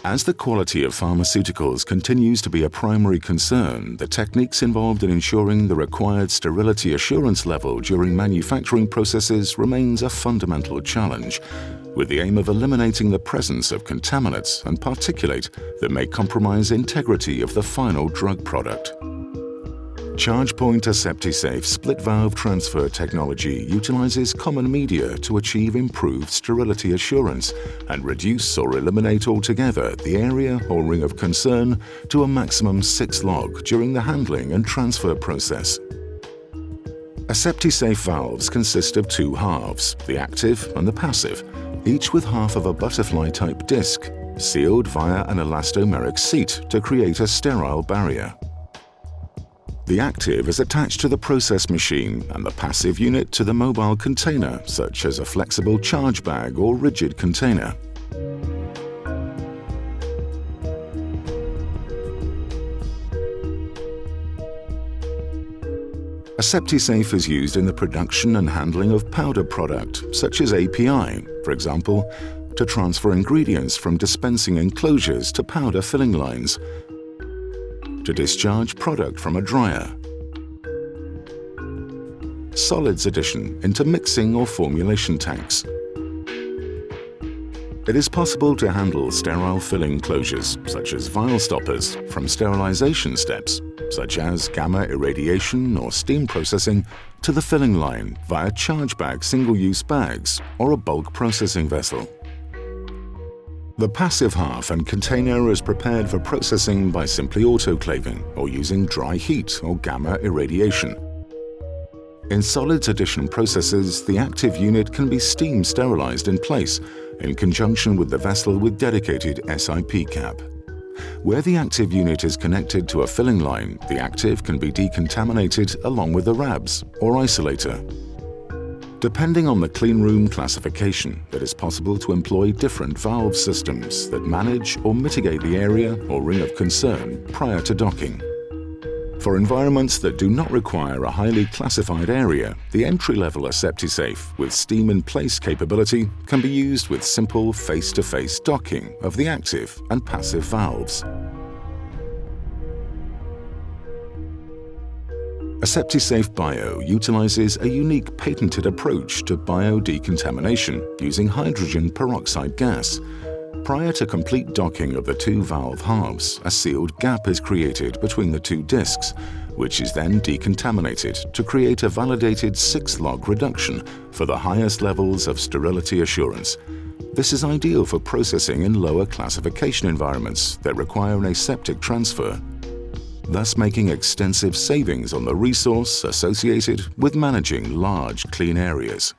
As the quality of pharmaceuticals continues to be a primary concern, the techniques involved in ensuring the required sterility assurance level during manufacturing processes remains a fundamental challenge, with the aim of eliminating the presence of contaminants and particulate that may compromise integrity of the final drug product. Chargepoint AseptiSafe split-valve transfer technology utilizes common media to achieve improved sterility assurance and reduce or eliminate altogether the area or ring of concern to a maximum 6 log during the handling and transfer process. AseptiSafe valves consist of 2 halves, the active and the passive, each with half of a butterfly-type disc, sealed via an elastomeric seat to create a sterile barrier. The active is attached to the process machine and the passive unit to the mobile container, such as a flexible charge bag or rigid container. AseptiSafe is used in the production and handling of powder product, such as API, for example, to transfer ingredients from dispensing enclosures to powder filling lines, to discharge product from a dryer, solids addition into mixing or formulation tanks. It is possible to handle sterile filling closures, such as vial stoppers, from sterilization steps, such as gamma irradiation or steam processing, to the filling line via charge bag single-use bags or a bulk processing vessel. The passive half and container is prepared for processing by simply autoclaving or using dry heat or gamma irradiation. In solids addition processes, the active unit can be steam sterilized in place in conjunction with the vessel with dedicated SIP cap. Where the active unit is connected to a filling line, the active can be decontaminated along with the RABs or isolator. Depending on the cleanroom classification, it is possible to employ different valve systems that manage or mitigate the area or ring of concern prior to docking. For environments that do not require a highly classified area, the entry-level AseptiSafe with steam-in-place capability can be used with simple face-to-face docking of the active and passive valves. AseptiSafe Bio utilizes a unique patented approach to bio-decontamination using hydrogen peroxide gas. Prior to complete docking of the 2 valve halves, a sealed gap is created between the 2 discs, which is then decontaminated to create a validated 6 log reduction for the highest levels of sterility assurance. This is ideal for processing in lower classification environments that require an aseptic transfer, thus making extensive savings on the resource associated with managing large clean areas.